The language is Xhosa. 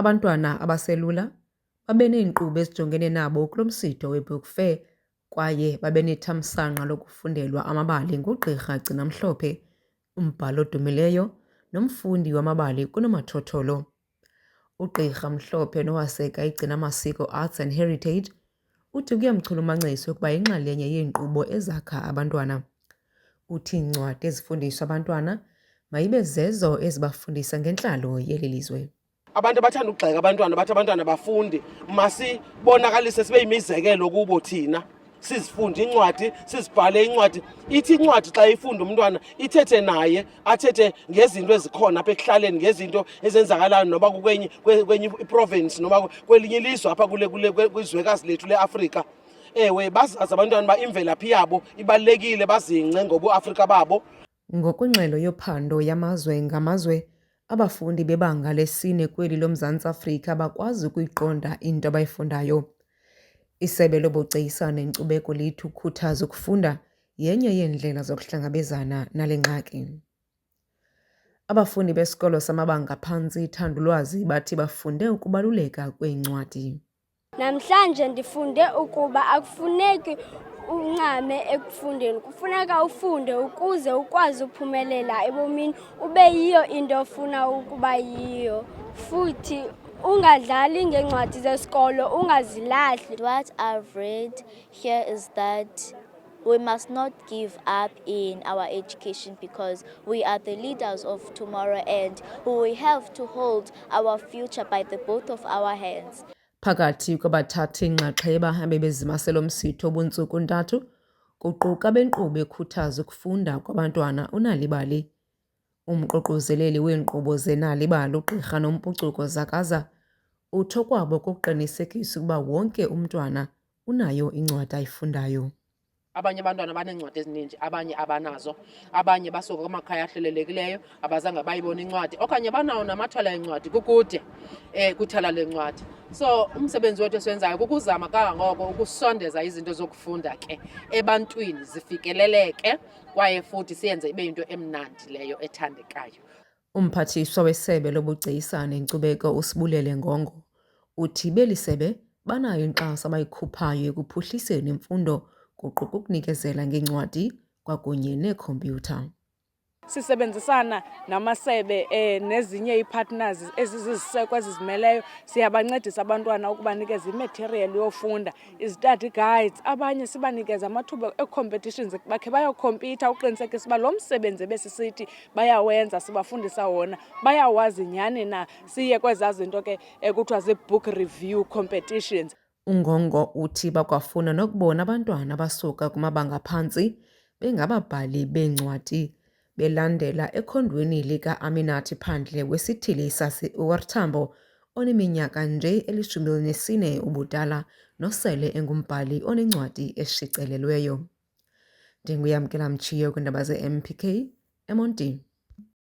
Abantwana abaselula babe neenkqubo ezijongene nabo kulo msitho weBook Fair kwaye babe nethamsanqa lokufundelwa amabali ngugqirha Gcina-mhlophe, umbhali odumileyo nomfundi wamabali kunomathotholo. Ugqirha Mhlophe nowaseka iGcina-masiko Arts and Heritage uthi kuyamchulumancisa ukuba yinxalenye yeenkqubo ezakha abantwana. Uthi iincwadi ezifundiswa abantwana mayibe zezo ezibafundisa ngentlalo yeli lizwe. Abantu abathanda ukugxeka abantwana bathi abantwana bafunde, masibonakalise sibe yimizekelo kubo thina. Sizifunde incwadi, sizibhale incwadi. Ithi incwadi xa ifunda umntwana ithethe naye, athethe ngezinto ezikhona apha ekuhlaleni, ngezinto ezenzakalayo noba kwenye iprovince noba kwelinye ilizwe apha kwizwekazi lethu leAfrika. Ewe, bazazi abantwana ba imvelaphi yabo ibalulekile, bazingce ngobuAfrika babo. Ngokwengxelo yophando yamazwe ngamazwe, abafundi bebanga lesine kweli loMzantsi Afrika bakwazi ukuyiqonda into abayifundayo. Isebe lobugcisa nenkcubeko lithi ukhuthaza ukufunda yenye yeendlela zokuhlangabezana nale ngxaki. Abafundi besikolo samabanga phantsi ithandulwazi bathi bafunde ukubaluleka kweencwadi. Namhlanje ndifunde ukuba akufuneki uncame ekufundeni, kufuneka ufunde ukuze ukwazi uphumelela ebomini, ube yiyo into ofuna ukuba yiyo. Futhi ungadlali ngeencwadi zesikolo, ungazilahli. What I've read here is that we must not give up in our education because we are the leaders of tomorrow and we have to hold our future by the both of our hands. Phakathi kwabathathi inxaxheba abebezimasela umsitho obuntsuku ntathu, kuquka benkqubo ekhuthaza ukufunda kwabantwana uNalibali. Umququzeleli weenkqubo zeNalibali uGqirha Nompucuko Zakaza uthi kwabo kuqinisekisa ukuba wonke umntwana unayo incwadi ayifundayo. Abanye abantwana baneencwadi ezininzi, abanye abanazo, abanye basuka kumakhaya ahlelelekileyo abazange bayibona incwadi, okanye banawo namathala encwadi kukude kwithala lencwadi. So umsebenzi wethu esiwenzayo kukuzama kangangoko ukusondeza izinto zokufunda ke ebantwini zifikeleleke kwaye futhi siyenze ibe yinto emnandi leyo ethandekayo. Umphathiswa wesebe lobugcisa nenkcubeko uSibulele Ngongo uthi beli sebe banayo inkxaso abayikhuphayo ekuphuhliseni imfundo kuquka ukunikezela ngeencwadi kwakunye neekhompyutha. Sisebenzisana namasebe nezinye ii-partners eziziseko ezizimeleyo, siyabancedisa abantwana ukubanikeza imaterial yofunda, i-study guides, abanye sibanikeza amathuba e-competitions bakhe bayokhompyutha uqinisekisa uba lo msebenzi besisithi bayawenza sibafundisa wona bayawazi nyhani na. Siye kwezaa zinto ke kuthiwa zii-book review competitions. UNgongo uthi bakwafuna nokubona abantwana abasuka kumabanga phantsi bengababhali beencwadi belandela ekhondweni lika-Aminathi Phandle wesithili sase-OR Tambo oneminyaka nje eli-14 ubudala nosele engumbhali onencwadi eshicilelweyo. Ndinguyamkela Mchiyo kwiindaba ze-MPK eMonti.